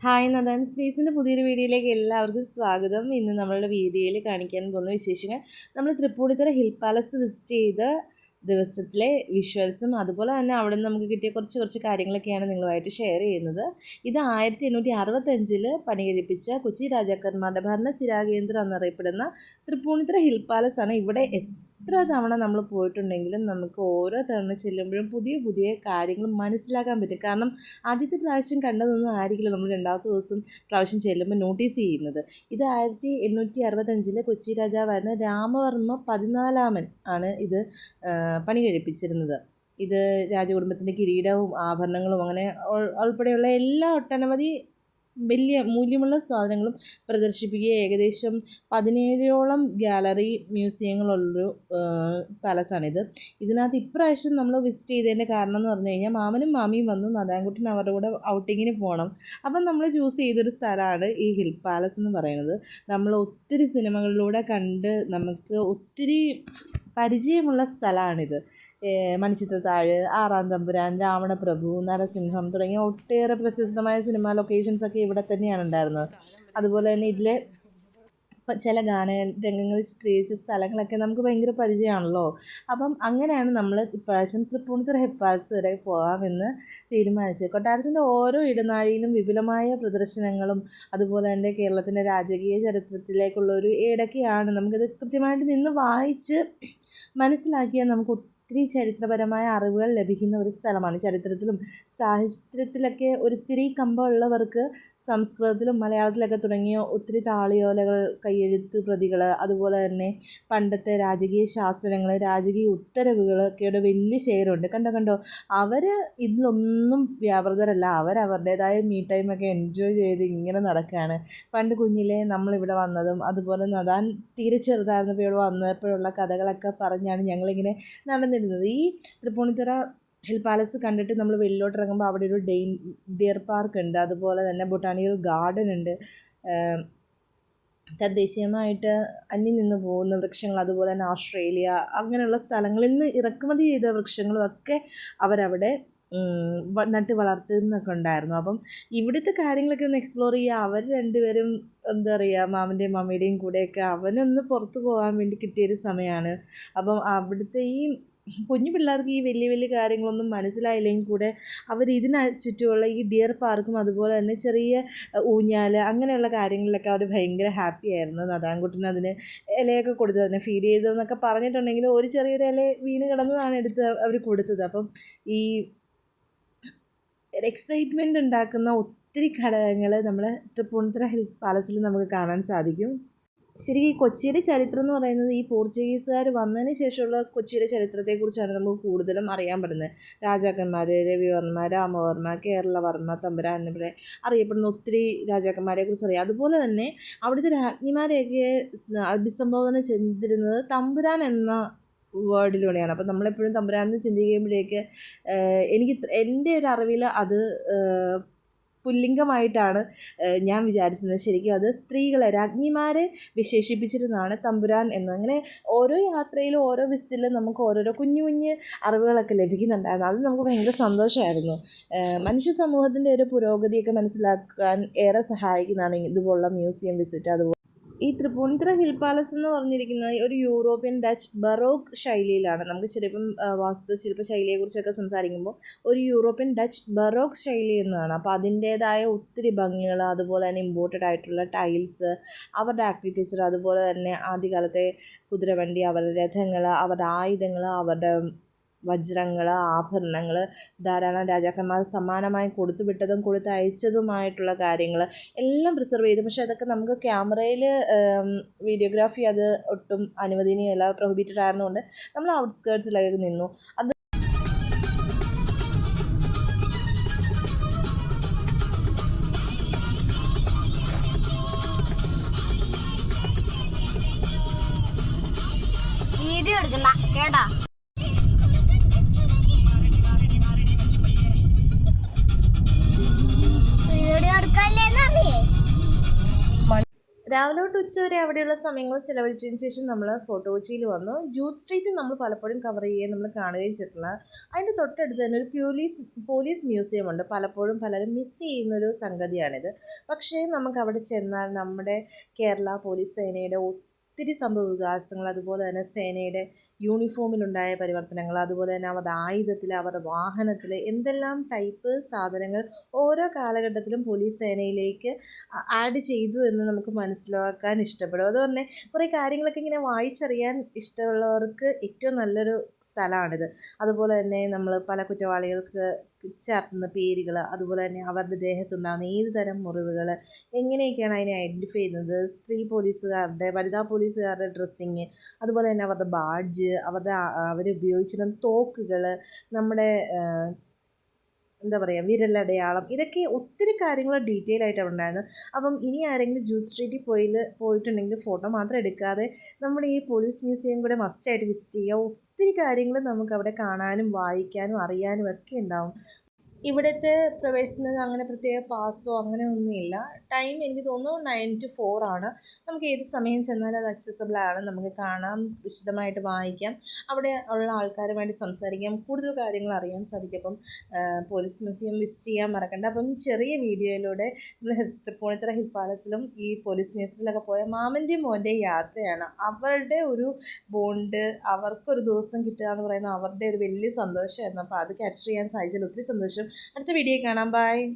Hi Nathan സ്പേസിൻ്റെ പുതിയൊരു വീഡിയോയിലേക്ക് എല്ലാവർക്കും സ്വാഗതം. ഇന്ന് നമ്മളുടെ വീഡിയോയിൽ കാണിക്കാൻ പോകുന്ന വിശേഷങ്ങൾ നമ്മൾ തൃപ്പൂണിത്തുറ ഹിൽ പാലസ് വിസിറ്റ് ചെയ്ത ദിവസത്തിലെ വിഷ്വൽസും അതുപോലെ തന്നെ അവിടെ നിന്ന് നമുക്ക് കിട്ടിയ കുറച്ച് കാര്യങ്ങളൊക്കെയാണ് നിങ്ങളുമായിട്ട് ഷെയർ ചെയ്യുന്നത്. ഇത് 1865 പണി കഴിപ്പിച്ച കൊച്ചി രാജാക്കന്മാരുടെ ഭരണസിരാകേന്ദ്രം എന്നറിയപ്പെടുന്ന തൃപ്പൂണിത്തുറ ഹിൽ പാലസ് ആണ്. ഇവിടെ എത്ര തവണ നമ്മൾ പോയിട്ടുണ്ടെങ്കിലും നമുക്ക് ഓരോ തവണ ചെല്ലുമ്പോഴും പുതിയ കാര്യങ്ങൾ മനസ്സിലാക്കാൻ പറ്റും. കാരണം ആദ്യത്തെ പ്രാവശ്യം കണ്ടതൊന്നും ആയിരിക്കില്ല നമ്മൾ രണ്ടാമത്തെ പ്രാവശ്യം ചെല്ലുമ്പോൾ നോട്ടീസ് ചെയ്യുന്നത്. ഇത് 1865 കൊച്ചി രാജാവായിരുന്ന രാമവർമ്മ 14 ആണ് ഇത് പണി കഴിപ്പിച്ചിരുന്നത്. ഇത് രാജകുടുംബത്തിൻ്റെ കിരീടവും ആഭരണങ്ങളും അങ്ങനെ ഉൾപ്പെടെയുള്ള എല്ലാ ഒട്ടനവധി വലിയ മൂല്യമുള്ള സാധനങ്ങളും പ്രദർശിപ്പിക്കുക. ഏകദേശം 17ഓളം ഗാലറി മ്യൂസിയങ്ങളുള്ളൊരു പാലസാണിത്. ഇതിനകത്ത് ഇപ്രാവശ്യം നമ്മൾ വിസിറ്റ് ചെയ്തതിൻ്റെ കാരണം എന്ന് പറഞ്ഞു കഴിഞ്ഞാൽ മാമനും മാമിയും വന്നു, നദാൻകുട്ടൻ അവരുടെ കൂടെ ഔട്ടിങ്ങിന് പോകണം. അപ്പം നമ്മൾ ചൂസ് ചെയ്തൊരു സ്ഥലമാണ് ഈ ഹിൽ പാലസ് എന്ന് പറയുന്നത്. നമ്മൾ ഒത്തിരി സിനിമകളിലൂടെ കണ്ട് നമുക്ക് ഒത്തിരി പരിചയമുള്ള സ്ഥലമാണിത്. മണിച്ചിത്രത്താഴ്, ആറാം തമ്പുരാൻ, രാവണപ്രഭു, നരസിംഹം തുടങ്ങിയ ഒട്ടേറെ പ്രശസ്തമായ സിനിമാ ലൊക്കേഷൻസൊക്കെ ഇവിടെ തന്നെയാണ് ഉണ്ടായിരുന്നത്. അതുപോലെ തന്നെ ഇതിലെ ചില ഗാനരംഗങ്ങൾ ചിത്രീകരിച്ച സ്ഥലങ്ങളൊക്കെ നമുക്ക് ഭയങ്കര പരിചയമാണല്ലോ. അപ്പം അങ്ങനെയാണ് നമ്മൾ ഇപ്രാവശ്യം തൃപ്പൂണിത്തുറ ഹിൽ പാലസ് വരെ പോകാമെന്ന് തീരുമാനിച്ചത്. കൊട്ടാരത്തിൻ്റെ ഓരോ ഇടനാഴിയിലും വിപുലമായ പ്രദർശനങ്ങളും അതുപോലെ തന്നെ കേരളത്തിൻ്റെ രാജകീയ ചരിത്രത്തിലേക്കുള്ളൊരു ഏടൊക്കെയാണ്. നമുക്കത് കൃത്യമായിട്ട് നിന്ന് വായിച്ച് മനസ്സിലാക്കിയാൽ നമുക്ക് ഒത്തിരി ചരിത്രപരമായ അറിവുകൾ ലഭിക്കുന്ന ഒരു സ്ഥലമാണ്. ചരിത്രത്തിലും സാഹിത്യത്തിലൊക്കെ ഒത്തിരി കമ്പമുള്ളവർക്ക് സംസ്കൃതത്തിലും മലയാളത്തിലൊക്കെ തുടങ്ങിയ ഒത്തിരി താളിയോലകൾ, കയ്യെഴുത്ത് പ്രതികൾ, അതുപോലെ തന്നെ പണ്ടത്തെ രാജകീയ ശാസനങ്ങൾ, രാജകീയ ഉത്തരവുകളൊക്കെയുടെ വലിയ ഷെയറുണ്ട്. കണ്ടോ അവർ ഇതിലൊന്നും വ്യാപൃതരല്ല. അവരവരുടേതായ മീ ടൈമൊക്കെ എൻജോയ് ചെയ്ത് ഇങ്ങനെ നടക്കുകയാണ്. പണ്ട് കുഞ്ഞിലെ നമ്മളിവിടെ വന്നതും അതുപോലെ നദാൻ തീരെ ചെറുതായിരുന്നപ്പോൾ ഇവിടെ വന്നപ്പോഴുള്ള കഥകളൊക്കെ പറഞ്ഞാണ് ഞങ്ങളിങ്ങനെ നടന്നിരുന്നത്. ഈ തൃപ്പൂണിത്തുറ ഹിൽ പാലസ് കണ്ടിട്ട് നമ്മൾ വെളിയിലോട്ട് ഇറങ്ങുമ്പോൾ അവിടെ ഒരു ഡിയർ പാർക്ക് ഉണ്ട്, അതുപോലെ തന്നെ ബൊട്ടാണിക്കൽ ഗാർഡൻ ഉണ്ട്, തദ്ദേശീയമായിട്ട് അന്യം നിന്ന് പോകുന്ന വൃക്ഷങ്ങൾ, അതുപോലെ തന്നെ ഓസ്ട്രേലിയ അങ്ങനെയുള്ള സ്ഥലങ്ങളിൽ നിന്ന് ഇറക്കുമതി ചെയ്ത വൃക്ഷങ്ങളും ഒക്കെ അവരവിടെ നട്ട് വളർത്തുന്നൊക്കെ ഉണ്ടായിരുന്നു. അപ്പം ഇവിടുത്തെ കാര്യങ്ങളൊക്കെ ഒന്ന് എക്സ്പ്ലോർ ചെയ്യുക. അവർ രണ്ടുപേരും എന്താ പറയുക, മാമൻ്റെയും മമ്മിയുടെയും കൂടെയൊക്കെ അവനൊന്ന് പുറത്തു പോകാൻ വേണ്ടി കിട്ടിയൊരു സമയമാണ്. അപ്പം അവിടുത്തെ ഈ കുഞ്ഞു പിള്ളേർക്ക് ഈ വലിയ കാര്യങ്ങളൊന്നും മനസ്സിലായില്ലെങ്കിൽ കൂടെ അവർ ഇതിന് ചുറ്റുമുള്ള ഈ ഡിയർ പാർക്കും അതുപോലെ തന്നെ ചെറിയ ഊഞ്ഞാൽ അങ്ങനെയുള്ള കാര്യങ്ങളിലൊക്കെ അവർ ഭയങ്കര ഹാപ്പി ആയിരുന്നു. നദാൻകുട്ടന് അതിന് ഇലയൊക്കെ കൊടുത്തത്, അതിനെ ഫീഡ് ചെയ്തതെന്നൊക്കെ പറഞ്ഞിട്ടുണ്ടെങ്കിൽ ഒരു ചെറിയൊരു ഇല വീണ് കിടന്നതാണ് എടുത്ത് അവർ കൊടുത്തത്. അപ്പം ഈ എക്സൈറ്റ്മെൻറ്റ് ഉണ്ടാക്കുന്ന ഒത്തിരി ഘടകങ്ങൾ നമ്മൾ തൃപ്പൂണിത്തുറ ഹിൽ പാലസിൽ നമുക്ക് കാണാൻ സാധിക്കും. ശരിക്കും ഈ കൊച്ചിയുടെ ചരിത്രം എന്ന് പറയുന്നത് ഈ പോർച്ചുഗീസുകാർ വന്നതിന് ശേഷമുള്ള കൊച്ചിയുടെ ചരിത്രത്തെക്കുറിച്ചാണ് നമുക്ക് കൂടുതലും അറിയാൻ പറ്റുന്നത്. രാജാക്കന്മാർ, രവിവർമ്മ, രാമവർമ്മ, കേരളവർമ്മ, തമ്പുരാൻ എന്നിവരെ അറിയപ്പെടുന്ന ഒത്തിരി രാജാക്കന്മാരെ കുറിച്ച് അറിയാം. അതുപോലെ തന്നെ അവിടുത്തെ രാജ്ഞിമാരെയൊക്കെ അഭിസംബോധന ചെയ്തിരുന്നത് തമ്പുരാൻ എന്ന വേർഡിലൂടെയാണ്. അപ്പം നമ്മളെപ്പോഴും തമ്പുരാനെന്ന് ചിന്തിക്കുമ്പോഴേക്ക് എൻ്റെ ഒരു അറിവിൽ അത് പുല്ലിംഗമായിട്ടാണ് ഞാൻ വിചാരിച്ചിരുന്നത്. ശരിക്കും അത് സ്ത്രീകളെ, രാജ്ഞിമാരെ വിശേഷിപ്പിച്ചിരുന്നതാണ് തമ്പുരാൻ എന്ന്. അങ്ങനെ ഓരോ യാത്രയിലും ഓരോ വിസിലും നമുക്ക് ഓരോരോ കുഞ്ഞു അറിവുകളൊക്കെ ലഭിക്കുന്നുണ്ടായിരുന്നു. അത് നമുക്ക് ഭയങ്കര സന്തോഷമായിരുന്നു. മനുഷ്യ സമൂഹത്തിൻ്റെ ഒരു പുരോഗതിയൊക്കെ മനസ്സിലാക്കാൻ ഏറെ സഹായിക്കുന്നതാണ് ഇതുപോലുള്ള മ്യൂസിയം വിസിറ്റ്. അതുപോലെ ഈ തൃപ്പൂണിത്തുറ ഹിൽ പാലസ് എന്ന് പറഞ്ഞിരിക്കുന്നത് ഒരു യൂറോപ്യൻ ഡച്ച് ബറോക്ക് ശൈലിയിലാണ്. നമുക്ക് ചിലപ്പം വാസ്തുശില്പ ശൈലിയെക്കുറിച്ചൊക്കെ സംസാരിക്കുമ്പോൾ ഒരു യൂറോപ്യൻ ഡച്ച് ബറോക്ക് ശൈലി എന്നതാണ്. അപ്പോൾ അതിൻ്റേതായ ഒത്തിരി ഭംഗികൾ, അതുപോലെ തന്നെ ഇമ്പോർട്ടഡ് ആയിട്ടുള്ള ടൈൽസ്, അവരുടെ ആർക്കിടെക്ചർ, അതുപോലെ തന്നെ ആദ്യകാലത്തെ കുതിരവണ്ടി, അവരുടെ രഥങ്ങൾ, അവരുടെ ആയുധങ്ങൾ, അവരുടെ വജ്രങ്ങൾ, ആഭരണങ്ങൾ, ധാരാളം രാജാക്കന്മാർ സമ്മാനമായി കൊടുത്തുവിട്ടതും കൊടുത്തയച്ചതുമായിട്ടുള്ള കാര്യങ്ങൾ എല്ലാം പ്രിസർവ് ചെയ്തു. പക്ഷേ അതൊക്കെ നമുക്ക് ക്യാമറയിൽ വീഡിയോഗ്രാഫി അത് ഒട്ടും അനുവദനീയമല്ല, പ്രൊഹിബിറ്റഡ് ആയിരുന്നുകൊണ്ട് നമ്മൾ ഔട്ട്സ്കേർട്സിലൊക്കെ നിന്നു. അത് വീഡിയോ എടുക്കണ്ട കേട്ടാ. രാവിലെ തൊട്ട് ഉച്ച വരെ അവിടെയുള്ള സമയങ്ങൾ ചിലവഴിച്ചതിന് ശേഷം നമ്മൾ ഫോർട്ട് കൊച്ചിയിൽ വന്നു. ജൂട്ട് സ്ട്രീറ്റ് നമ്മൾ പലപ്പോഴും കവർ ചെയ്യുകയും നമ്മൾ കാണുകയും ചെയ്തിട്ടുള്ള അതിൻ്റെ തൊട്ടടുത്ത് തന്നെ ഒരു പോലീസ് മ്യൂസിയം ഉണ്ട്. പലപ്പോഴും പലരും മിസ് ചെയ്യുന്നൊരു സംഗതിയാണിത്. പക്ഷേ നമുക്ക് അവിടെ ചെന്നാൽ നമ്മുടെ കേരള പോലീസ് സേനയുടെ ഒത്തിരി സംഭവ വികാസങ്ങൾ, അതുപോലെ തന്നെ സേനയുടെ യൂണിഫോമിലുണ്ടായ പരിവർത്തനങ്ങൾ, അതുപോലെ തന്നെ അവരുടെ ആയുധത്തിൽ, അവരുടെ വാഹനത്തിൽ എന്തെല്ലാം ടൈപ്പ് സാധനങ്ങൾ ഓരോ കാലഘട്ടത്തിലും പോലീസ് സേനയിലേക്ക് ആഡ് ചെയ്തു എന്ന് നമുക്ക് മനസ്സിലാക്കാൻ ഇഷ്ടപ്പെടും. അതുപോലെ കുറേ കാര്യങ്ങളൊക്കെ ഇങ്ങനെ വായിച്ചറിയാൻ ഇഷ്ടമുള്ളവർക്ക് ഏറ്റവും നല്ലൊരു സ്ഥലമാണിത്. അതുപോലെ തന്നെ നമ്മൾ പല കുറ്റവാളികൾക്ക് ചേർത്തുന്ന പേരുകൾ, അതുപോലെ തന്നെ അവരുടെ ദേഹത്തുണ്ടാകുന്ന ഏത് തരം മുറിവുകൾ, എങ്ങനെയൊക്കെയാണ് അതിനെ ഐഡൻറ്റിഫൈ ചെയ്യുന്നത്, സ്ത്രീ പോലീസുകാരുടെ, വനിതാ പോലീസുകാരുടെ ഡ്രസ്സിങ്, അതുപോലെ തന്നെ അവരുടെ ബാഡ്ജ്, അവരുപയോഗിച്ചിരുന്ന തോക്കുകൾ, നമ്മുടെ എന്താ പറയുക വിരലടയാളം, ഇതൊക്കെ ഒത്തിരി കാര്യങ്ങൾ ഡീറ്റെയിൽ ആയിട്ട് അവിടെ ഉണ്ടായിരുന്നു. അപ്പം ഇനി ആരെങ്കിലും ജൂട്ട് സ്ട്രീറ്റിൽ പോയിട്ടുണ്ടെങ്കിൽ ഫോട്ടോ മാത്രം എടുക്കാതെ നമ്മുടെ ഈ പോലീസ് മ്യൂസിയം കൂടെ മസ്റ്റായിട്ട് വിസിറ്റ് ചെയ്യുക. ഒത്തിരി കാര്യങ്ങൾ നമുക്ക് അവിടെ കാണാനും വായിക്കാനും അറിയാനും ഒക്കെ ഉണ്ടാവും. ഇവിടുത്തെ പ്രവേശനത്തിന് അങ്ങനെ പ്രത്യേക പാസോ അങ്ങനെ ഒന്നുമില്ല. ടൈം എനിക്ക് തോന്നുന്നു 9 to 4 ആണ്. നമുക്ക് ഏത് സമയം ചെന്നാലും അത് അക്സസിബിൾ ആണ്. നമുക്ക് കാണാം, വിശദമായിട്ട് വായിക്കാം, അവിടെ ഉള്ള ആൾക്കാരുമായിട്ട് സംസാരിക്കാം, കൂടുതൽ കാര്യങ്ങൾ അറിയാൻ സാധിക്കും. അപ്പം പോലീസ് മ്യൂസിയം വിസിറ്റ് ചെയ്യാൻ മറക്കണ്ട. അപ്പം ചെറിയ വീഡിയോയിലൂടെ നമ്മൾ തൃപ്പൂണിത്തുറ ഹിൽ പാലസിലും ഈ പോലീസ് മ്യൂസിയത്തിലൊക്കെ പോയ മാമൻ്റെയും മോൻ്റെയും യാത്രയാണ്. അവരുടെ ഒരു ബോണ്ട്, അവർക്കൊരു ദിവസം കിട്ടുക എന്ന് പറയുന്നത് അവരുടെ ഒരു വലിയ സന്തോഷമായിരുന്നു. അപ്പോൾ അത് ക്യാപ്ചർ ചെയ്യാൻ സാധിച്ചതിൽ ഒത്തിരി സന്തോഷം. അടുത്ത വീഡിയോ കാണാം. ബൈ.